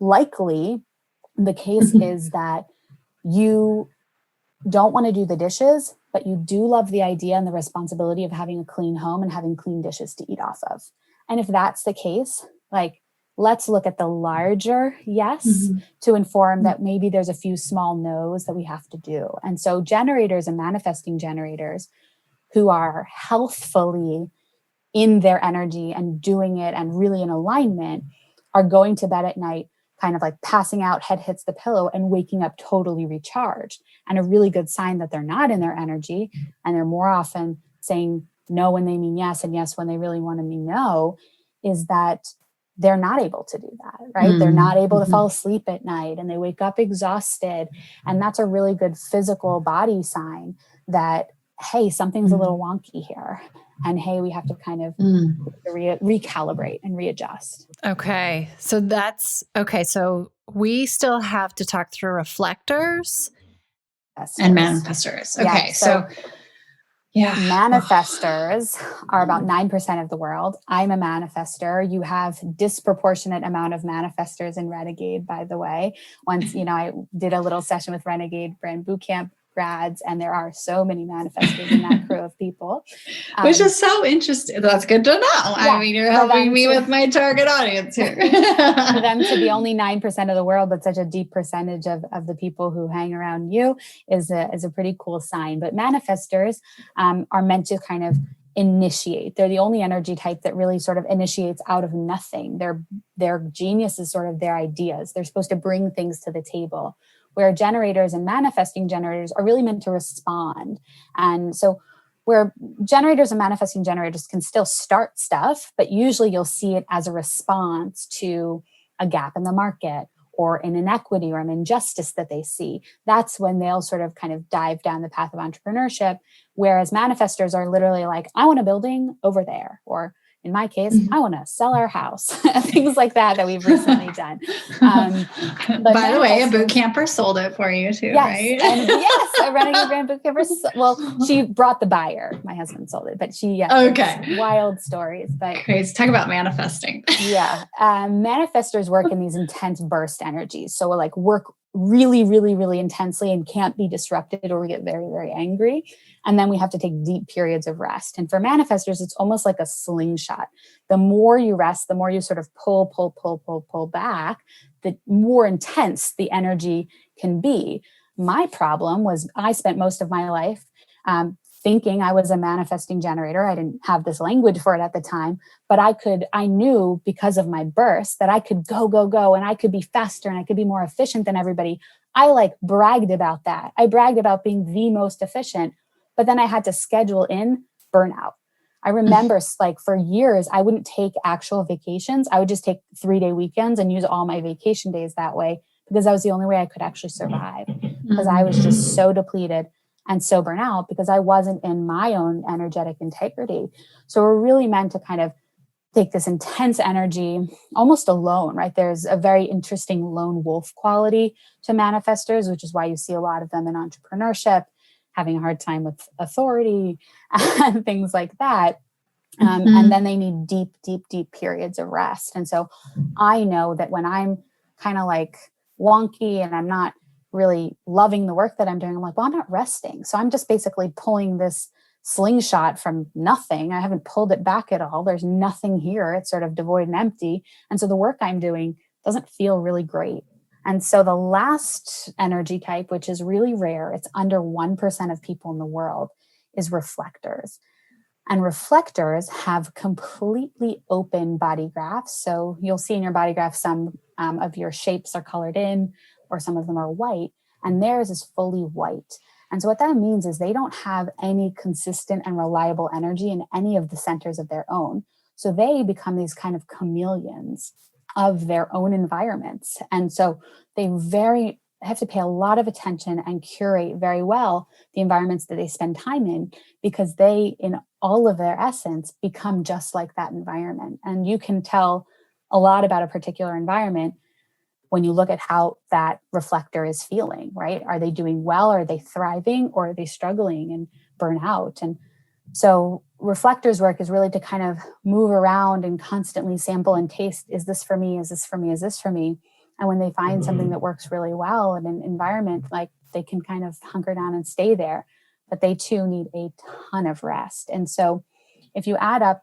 likely the case is that you don't want to do the dishes, but you do love the idea and the responsibility of having a clean home and having clean dishes to eat off of. And if that's the case, like, let's look at the larger yes to inform that maybe there's a few small no's that we have to do. And so generators and manifesting generators who are healthfully in their energy and doing it and really in alignment are going to bed at night kind of like passing out, head hits the pillow, and waking up totally recharged. And a really good sign that they're not in their energy and they're more often saying no when they mean yes and yes when they really want to mean no is that they're not able to do that, right? They're not able to fall asleep at night and they wake up exhausted. And that's a really good physical body sign that, hey, something's a little wonky here. And hey, we have to kind of recalibrate and readjust. Okay. So we still have to talk through reflectors and manifestors. Okay. Yeah, so yeah. Manifestors are about 9% of the world. I'm a manifester. You have disproportionate amount of manifestors in Renegade, by the way. Once, I did a little session with Renegade Brand Bootcamp grads, and there are so many manifestors in that crew of people. Which is so interesting. That's good to know. Yeah, I mean, you're helping me with my target audience here. For them to be only 9% of the world, but such a deep percentage of the people who hang around you is a pretty cool sign. But manifestors are meant to kind of initiate. They're the only energy type that really sort of initiates out of nothing. Their genius is sort of their ideas. They're supposed to bring things to the table, where generators and manifesting generators are really meant to respond. And so where generators and manifesting generators can still start stuff, but usually you'll see it as a response to a gap in the market or an inequity or an injustice that they see. That's when they'll sort of kind of dive down the path of entrepreneurship. Whereas manifestors are literally like, I want a building over there. Or in my case, I want to sell our house, things like that we've recently done. But by the way, a boot camper sold it for you too, yes, right? And yes, a running a brand boot camper. Well, she brought the buyer. My husband sold it, but she, okay. Wild stories. But crazy. Talk about manifesting. Yeah. Manifestors work in these intense burst energies. So we'll like work really, really, really intensely and can't be disrupted, or we get very, very angry. And then we have to take deep periods of rest. And for manifestors, it's almost like a slingshot. The more you rest, the more you sort of pull back, the more intense the energy can be. My problem was I spent most of my life thinking I was a manifesting generator. I didn't have this language for it at the time, but I knew because of my burst that I could go, and I could be faster and I could be more efficient than everybody. I like bragged about that. I bragged about being the most efficient, but then I had to schedule in burnout. I remember like for years, I wouldn't take actual vacations. I would just take 3-day weekends and use all my vacation days that way, because that was the only way I could actually survive, because I was just so depleted and so burnt out because I wasn't in my own energetic integrity. So we're really meant to kind of take this intense energy almost alone, right? There's a very interesting lone wolf quality to manifestors, which is why you see a lot of them in entrepreneurship, having a hard time with authority and things like that. And then they need deep periods of rest. And so I know that when I'm kind of like wonky and I'm not really loving the work that I'm doing, I'm like, well, I'm not resting. So I'm just basically pulling this slingshot from nothing. I haven't pulled it back at all. There's nothing here. It's sort of devoid and empty. And so the work I'm doing doesn't feel really great. And so the last energy type, which is really rare, it's under 1% of people in the world, is reflectors. And reflectors have completely open body graphs. So you'll see in your body graph, some of your shapes are colored in, or some of them are white, and theirs is fully white. And so what that means is they don't have any consistent and reliable energy in any of the centers of their own. So they become these kind of chameleons of their own environments. And so they have to pay a lot of attention and curate very well the environments that they spend time in, because they, in all of their essence, become just like that environment. And you can tell a lot about a particular environment when you look at how that reflector is feeling, right? Are they doing well? Are they thriving? Or are they struggling and burn out? And so reflectors work is really to kind of move around and constantly sample and taste. Is this for me? Is this for me? Is this for me? And when they find something that works really well in an environment, like they can kind of hunker down and stay there, but they too need a ton of rest. And so if you add up,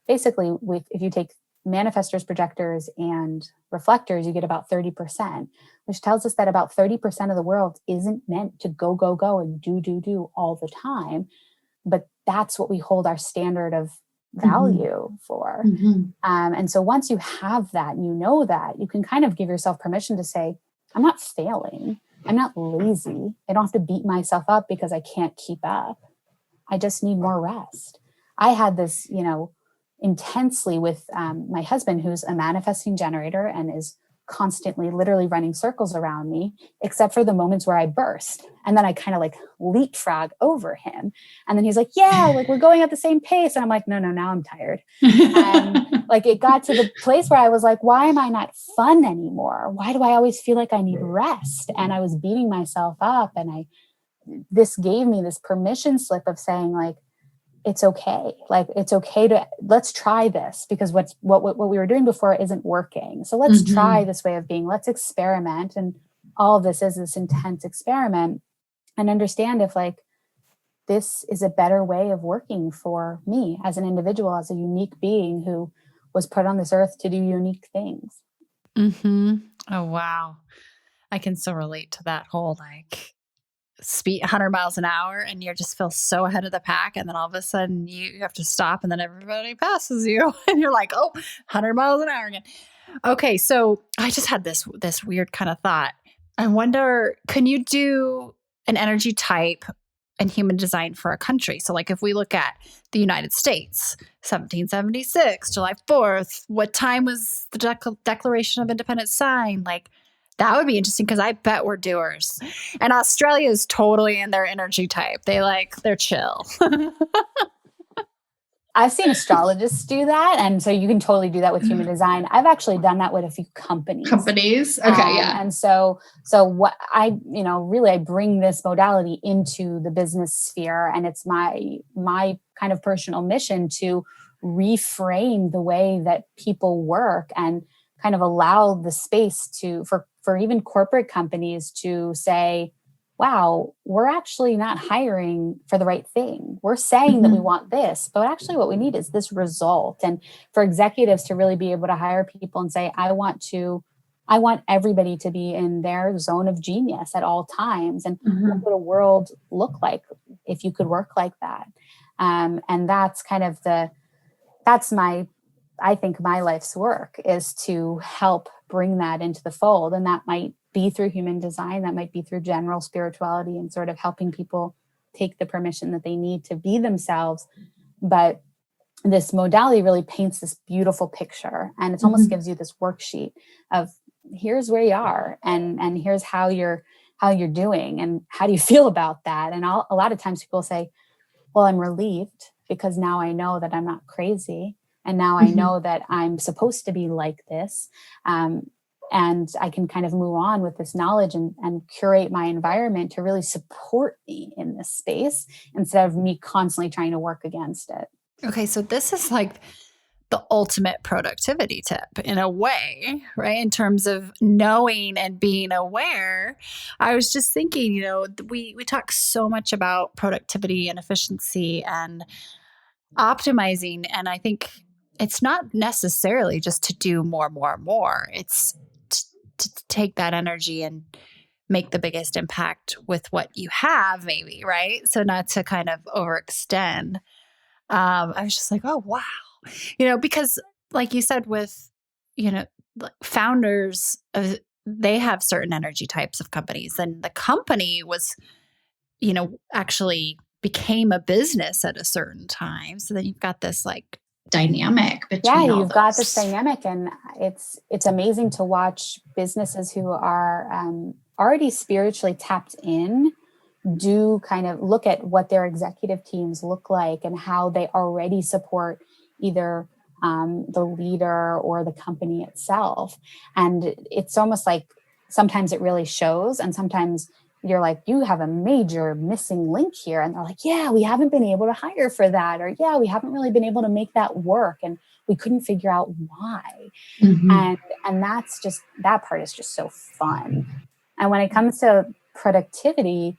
basically if you take manifestors, projectors, and reflectors, you get about 30%, which tells us that about 30% of the world isn't meant to go and do all the time. But that's what we hold our standard of value for. And so once you have that, and you know that, you can kind of give yourself permission to say, I'm not failing. I'm not lazy. I don't have to beat myself up because I can't keep up. I just need more rest. I had this, intensely with my husband, who's a manifesting generator and is constantly literally running circles around me, except for the moments where I burst. And then I kind of like leapfrog over him. And then he's like, yeah, like we're going at the same pace. And I'm like, no, now I'm tired. And like it got to the place where I was like, why am I not fun anymore? Why do I always feel like I need rest? And I was beating myself up. And this gave me this permission slip of saying like, it's okay. Like, it's okay let's try this, because what we were doing before isn't working. So let's try this way of being, let's experiment. And all of this is this intense experiment, and understand if like, this is a better way of working for me as an individual, as a unique being who was put on this earth to do unique things. Oh, wow. I can so relate to that whole like speed 100 miles an hour, and you just feel so ahead of the pack, and then all of a sudden you have to stop, and then everybody passes you and you're like, 100 miles an hour again. Okay, so I just had this weird kind of thought. I wonder, can you do an energy type and human design for a country? So like if we look at the United States, 1776, July 4th, what time was the Declaration of Independence signed? Like That would be interesting because I bet we're doers. And Australia is totally in their energy type. They're chill. I've seen astrologists do that. And so you can totally do that with human design. I've actually done that with a few companies. Okay. Yeah. And so what I, really I bring this modality into the business sphere, and it's my kind of personal mission to reframe the way that people work and kind of allow the space for even corporate companies to say, wow, we're actually not hiring for the right thing. We're saying that we want this, but actually what we need is this result. And for executives to really be able to hire people and say, I want everybody to be in their zone of genius at all times. And what would a world look like if you could work like that? And that's kind of I think my life's work is to help bring that into the fold. And that might be through human design, that might be through general spirituality and sort of helping people take the permission that they need to be themselves. But this modality really paints this beautiful picture, and it almost gives you this worksheet of here's where you are, and here's how you're doing, and how do you feel about that. And a lot of times people say, well, I'm relieved because now I know that I'm not crazy. And now I know that I'm supposed to be like this. And I can kind of move on with this knowledge and curate my environment to really support me in this space instead of me constantly trying to work against it. Okay, so this is like the ultimate productivity tip in a way, right? In terms of knowing and being aware. I was just thinking, we talk so much about productivity and efficiency and optimizing. And I think it's not necessarily just to do more. It's to take that energy and make the biggest impact with what you have, maybe, right? So not to kind of overextend. I was just like, oh, wow. Because like you said, with, founders, they have certain energy types of companies, and the company was, actually became a business at a certain time. So then you've got this like dynamic between you've got this dynamic, and it's amazing to watch businesses who are already spiritually tapped in do kind of look at what their executive teams look like and how they already support either the leader or the company itself. And it's almost like sometimes it really shows, and sometimes you're like, you have a major missing link here. And they're like, yeah, we haven't been able to hire for that. Or yeah, we haven't really been able to make that work. And we couldn't figure out why. And that's just, that part is just so fun. And when it comes to productivity,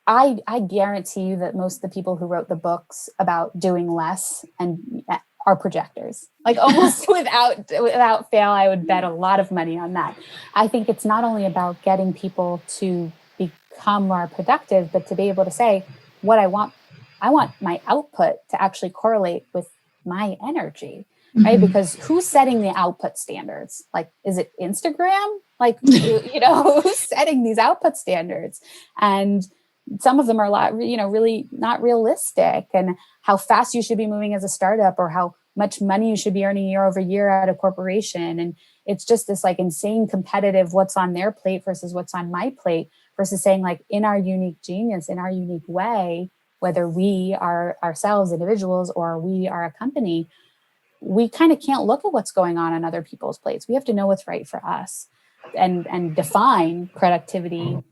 I guarantee you that most of the people who wrote the books about doing less and are projectors. Like almost without fail, I would bet a lot of money on that. I think it's not only about getting people to become more productive, but to be able to say what I want my output to actually correlate with my energy, right? Because who's setting the output standards? Like, is it Instagram? Like, who's setting these output standards? And some of them are a lot, really not realistic, and how fast you should be moving as a startup or how much money you should be earning year over year at a corporation. And it's just this like insane competitive what's on their plate versus what's on my plate, versus saying like in our unique genius, in our unique way, whether we are ourselves individuals or we are a company, we kind of can't look at what's going on other people's plates. We have to know what's right for us and define productivity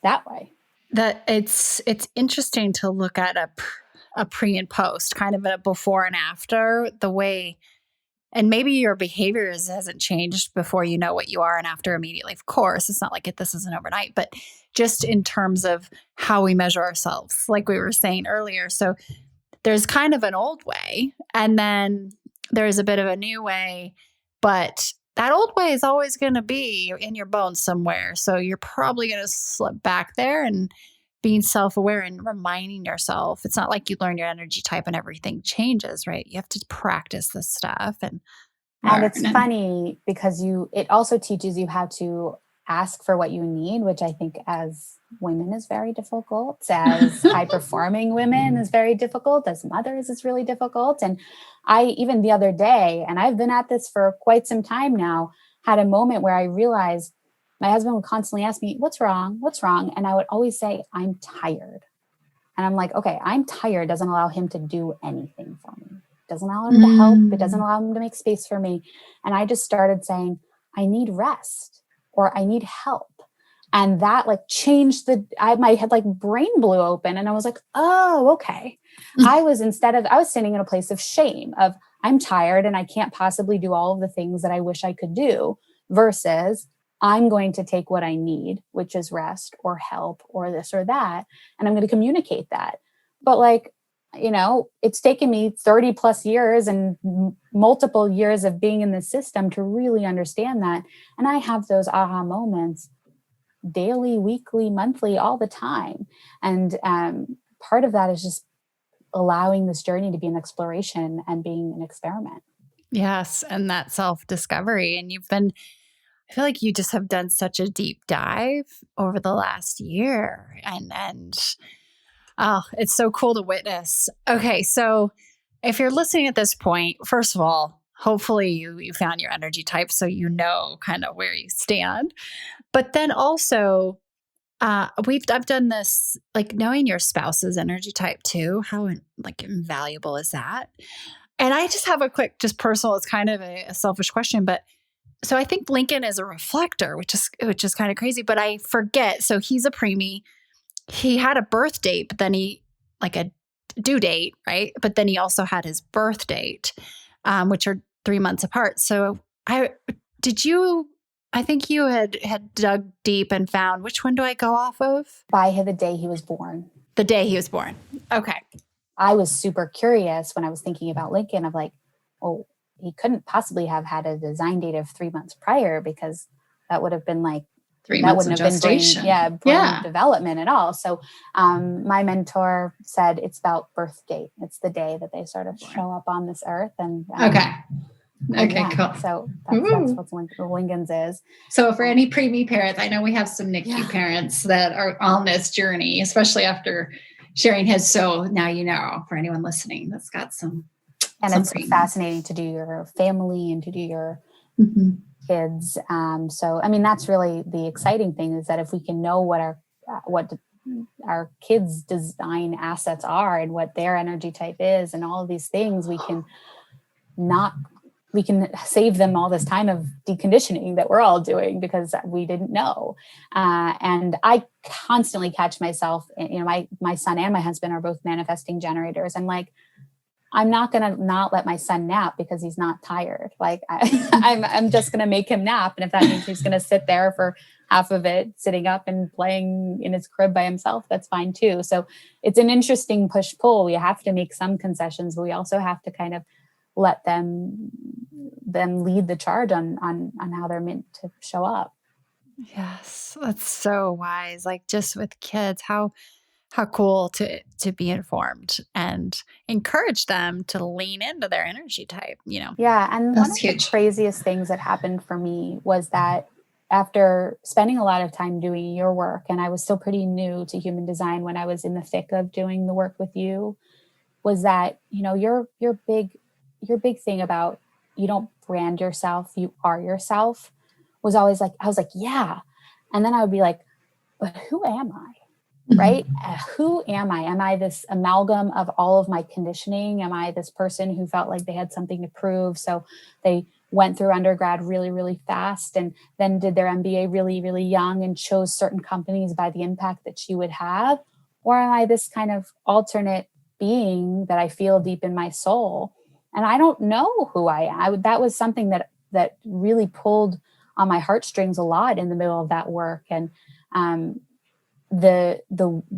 that way. That it's interesting to look at a pre and post, kind of a before and after, the way, and maybe your behavior hasn't changed before you know what you are and after immediately. Of course, it's not like this isn't overnight, but just in terms of how we measure ourselves, like we were saying earlier. So there's kind of an old way, and then there's a bit of a new way, but that old way is always going to be in your bones somewhere. So you're probably going to slip back there, and being self-aware and reminding yourself. It's not like you learn your energy type and everything changes, right? You have to practice this stuff. And it's funny because it also teaches you how to ask for what you need, which I think as women is very difficult, as high performing women is very difficult, as mothers is really difficult. And even the other day, and I've been at this for quite some time now, had a moment where I realized my husband would constantly ask me, what's wrong? What's wrong? And I would always say, I'm tired. And I'm like, okay, I'm tired doesn't allow him to do anything for me. It doesn't allow him to help. It doesn't allow him to make space for me. And I just started saying, I need rest or I need help. And that like changed my head, like brain blew open. And I was like, oh, okay. I was sitting in a place of shame of I'm tired and I can't possibly do all of the things that I wish I could do versus I'm going to take what I need, which is rest or help or this or that. And I'm going to communicate that. But like, it's taken me 30 plus years and multiple years of being in the system to really understand that. And I have those aha moments daily, weekly, monthly, all the time. And part of that is just allowing this journey to be an exploration and being an experiment. Yes. And that self-discovery. And I feel like you just have done such a deep dive over the last year. And oh, it's so cool to witness. Okay. So if you're listening at this point, first of all, hopefully you found your energy type so you know kind of where you stand. But then also, I've done this, like knowing your spouse's energy type too. How invaluable is that? And I just have a quick, just personal. It's kind of a selfish question, but so I think Lincoln is a reflector, which is kind of crazy. But I forget. So he's a preemie. He had a birth date, but then like a due date, right? But then he also had his birth date, which are 3 months apart. So I think you had dug deep and found, which one do I go off of? By the day he was born. The day he was born. Okay. I was super curious when I was thinking about Lincoln of like, oh, he couldn't possibly have had a design date of 3 months prior because that would have been like 3 months of gestation. Brain development at all. So my mentor said it's about birth date. It's the day that they sort of show up on this earth. And Cool. So that's what Lincoln's is. So for any preemie parents, I know we have some Nikki parents that are on this journey, especially after sharing his. So now for anyone listening that's got some. And it's fascinating to do your family and to do your kids. So, I mean, that's really the exciting thing is that if we can know what our kids' design assets are and what their energy type is and all of these things, we can save them all this time of deconditioning that we're all doing because we didn't know. And I constantly catch myself, my son and my husband are both manifesting generators. And like, I'm not going to not let my son nap because he's not tired. Like I'm just going to make him nap. And if that means he's going to sit there for half of it, sitting up and playing in his crib by himself, that's fine too. So it's an interesting push-pull. We have to make some concessions, but we also have to kind of let them lead the charge on how they're meant to show up. Yes, that's so wise. Like just with kids, how cool to be informed and encourage them to lean into their energy type, Yeah. And that's one of huge. the craziest things that happened for me was that after spending a lot of time doing your work, and I was still pretty new to human design when I was in the thick of doing the work with you, was that, your big thing about you don't brand yourself, you are yourself, was always like, I was like, yeah. And then I would be like, but who am I? Right? Who am I? Am I this amalgam of all of my conditioning? Am I this person who felt like they had something to prove? So they went through undergrad really, really fast and then did their MBA really, really young and chose certain companies by the impact that she would have? Or am I this kind of alternate being that I feel deep in my soul? And I don't know who I am. That was something that really pulled on my heartstrings a lot in the middle of that work. And the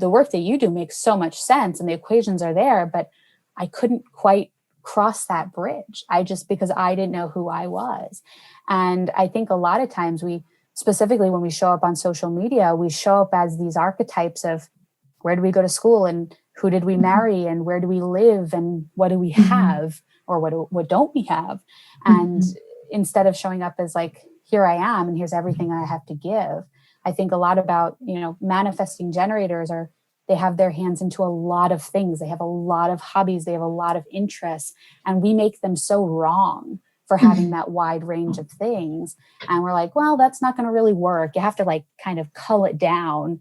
work that you do makes so much sense and the equations are there, but I couldn't quite cross that bridge. Because I didn't know who I was. And I think a lot of times specifically when we show up on social media, we show up as these archetypes of where do we go to school and who did we marry and where do we live and what do we have or what don't we have? And instead of showing up as like, here I am and here's everything I have to give, I think a lot about, manifesting generators they have their hands into a lot of things. They have a lot of hobbies. They have a lot of interests, and we make them so wrong for having that wide range of things. And we're like, well, that's not going to really work. You have to like kind of cull it down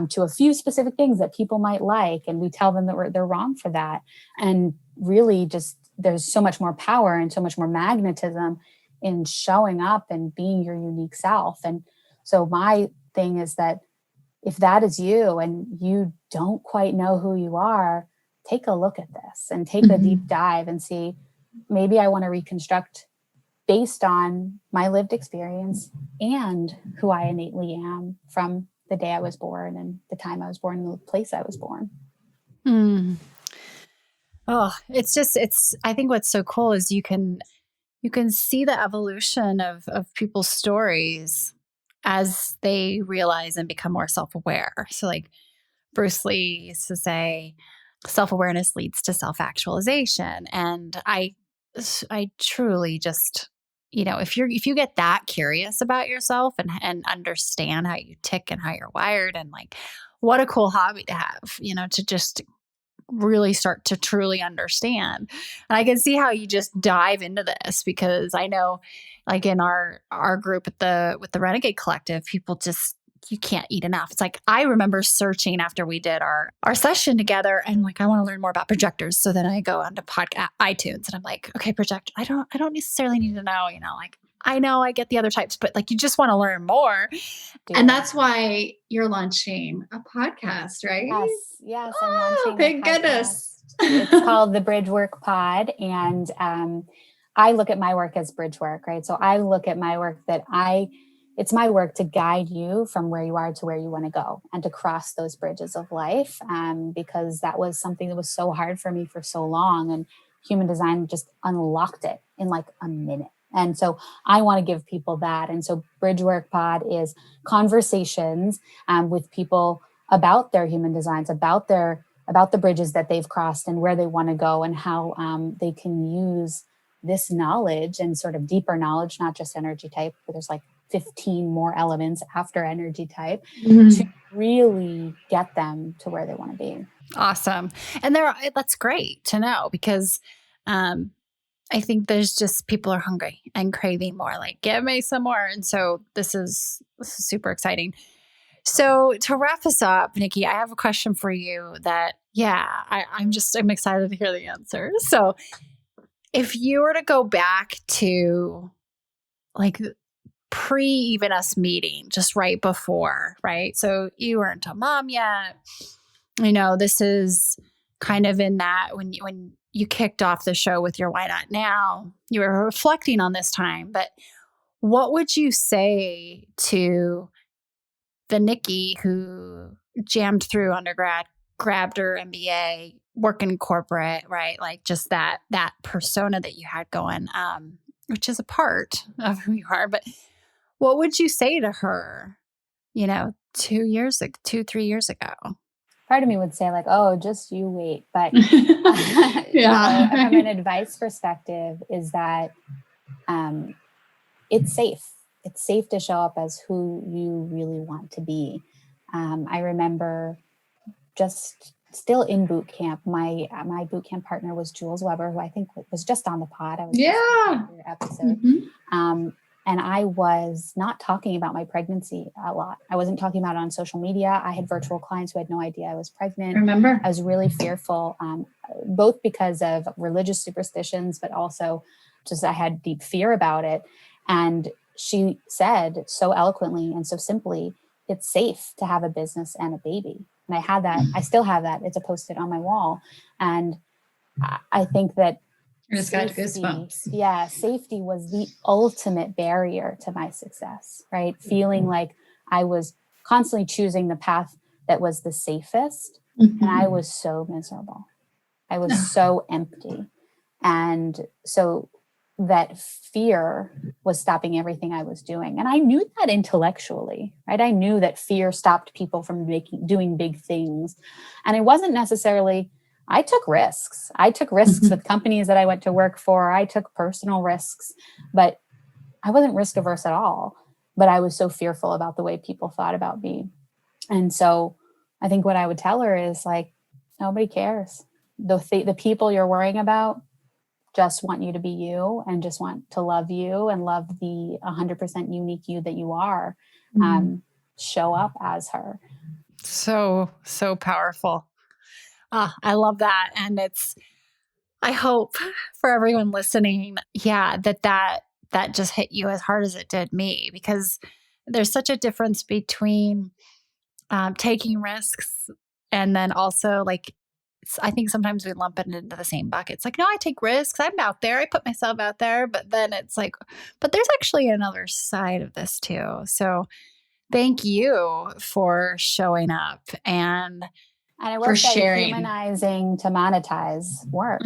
to a few specific things that people might like. And we tell them that they're wrong for that. And really just, there's so much more power and so much more magnetism in showing up and being your unique self. And so my thing is that if that is you and you don't quite know who you are, take a look at this and take a deep dive and see, maybe I want to reconstruct based on my lived experience and who I innately am from the day I was born and the time I was born and the place I was born. Oh, I think what's so cool is you can see the evolution of people's stories as they realize and become more self-aware. So like Bruce Lee used to say, self-awareness leads to self-actualization. And I truly just, if you get that curious about yourself and understand how you tick and how you're wired, and like, what a cool hobby to have, to just really start to truly understand. And I can see how you just dive into this, because I know like in our group with the Renegade Collective, people just, you can't eat enough. It's like, I remember searching after we did our session together and like, I want to learn more about projectors. So then I go onto podcast iTunes and I'm like, okay, projector. I don't necessarily need to know, like, I know I get the other types, but like, you just want to learn more. And that's why you're launching a podcast, right? Yes. I'm launching thank goodness. It's called the Bridgework Pod. And I look at my work as bridge work, right? So I look at my work that it's my work to guide you from where you are to where you want to go and to cross those bridges of life. Because that was something that was so hard for me for so long. And human design just unlocked it in like a minute. And so I want to give people that. And so Bridgework Pod is conversations with people about their human designs, about the bridges that they've crossed and where they want to go, and how they can use this knowledge and sort of deeper knowledge, not just energy type, but there's like 15 more elements after energy type to really get them to where they want to be. Awesome. And that's great to know, because I think there's just, people are hungry and craving more, like, give me some more. And so this is super exciting. So to wrap us up, Nikki, I have a question for you that, I'm excited to hear the answer. So if you were to go back to like pre even us meeting, just right before, right? So you weren't a mom yet. This is kind of in that when you kicked off the show with your Why Not Now, you were reflecting on this time, but what would you say to the Nikki who jammed through undergrad, grabbed her MBA, working corporate, right? Like just that persona that you had going, which is a part of who you are. But what would you say to her, 3 years ago? Part of me would say like, oh, just you wait. But Yeah. From an advice perspective is that it's safe. It's safe to show up as who you really want to be. I remember just still in boot camp, my boot camp partner was Jules Weber, who I think was just on the pod. I was your episode. And I was not talking about my pregnancy a lot. I wasn't talking about it on social media. I had virtual clients who had no idea I was pregnant. Remember? I was really fearful, both because of religious superstitions, but also just I had deep fear about it. And she said so eloquently and so simply, it's safe to have a business and a baby. And I had that. I still have that. It's a post-it on my wall. And I think that I just got goosebumps. Yeah, safety was the ultimate barrier to my success, right? Feeling like I was constantly choosing the path that was the safest. And I was so miserable. I was so empty. And so that fear was stopping everything I was doing. And I knew that intellectually, right? I knew that fear stopped people from doing big things. And it wasn't necessarily, I took risks. I took risks with companies that I went to work for. I took personal risks, but I wasn't risk averse at all. But I was so fearful about the way people thought about me. And so I think what I would tell her is like, nobody cares. The people you're worrying about, just want you to be you and just want to love you and love the 100% unique you that you are, show up as her. So powerful. I love that. And I hope for everyone listening, that just hit you as hard as it did me, because there's such a difference between taking risks and then also like, I think sometimes we lump it into the same bucket. It's like, no, I take risks. I'm out there. I put myself out there. But then it's like, but there's actually another side of this too. So thank you for showing up and I will for say sharing. Humanizing to monetize works,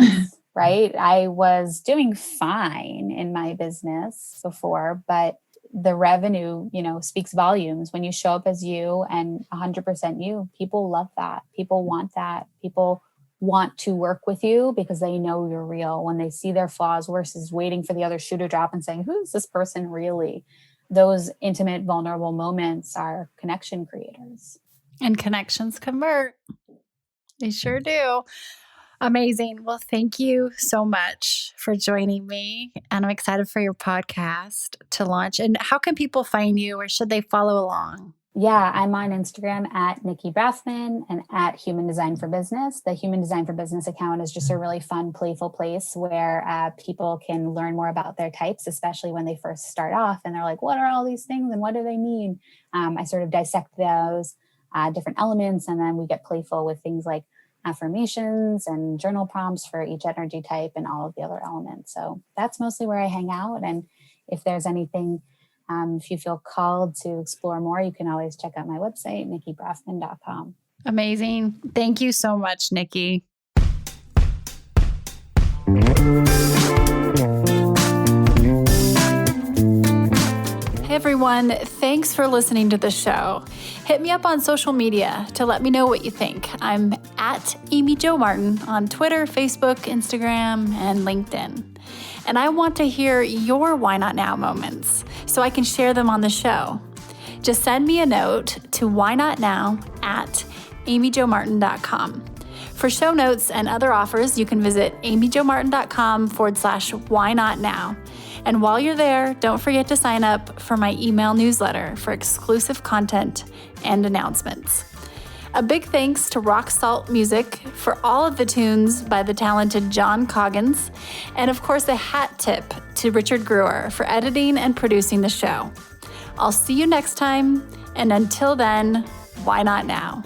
right? I was doing fine in my business before, but the revenue, speaks volumes. When you show up as you and 100% you, people love that. People want that. People want to work with you because they know you're real. When they see their flaws versus waiting for the other shoe to drop and saying, who is this person really? Those intimate, vulnerable moments are connection creators. And connections convert. They sure do. Amazing. Well, thank you so much for joining me. And I'm excited for your podcast to launch. And how can people find you, or should they follow along? Yeah, I'm on Instagram at Nikki Brafman and at Human Design for Business. The Human Design for Business account is just a really fun, playful place where people can learn more about their types, especially when they first start off and they're like, what are all these things and what do they mean? I sort of dissect those different elements, and then we get playful with things like affirmations and journal prompts for each energy type and all of the other elements. So that's mostly where I hang out. And if there's anything, if you feel called to explore more, you can always check out my website, nikkibrafman.com. Amazing. Thank you so much, Nikki. Hey everyone, thanks for listening to the show. Hit me up on social media to let me know what you think. I'm at Amy Jo Martin on Twitter, Facebook, Instagram, and LinkedIn. And I want to hear your why not now moments so I can share them on the show. Just send me a note to whynotnow@amyjomartin.com. For show notes and other offers, you can visit amyjomartin.com/whynotnow. And while you're there, don't forget to sign up for my email newsletter for exclusive content and announcements. A big thanks to Rock Salt Music for all of the tunes by the talented John Coggins. And of course, a hat tip to Richard Brewer for editing and producing the show. I'll see you next time. And until then, why not now?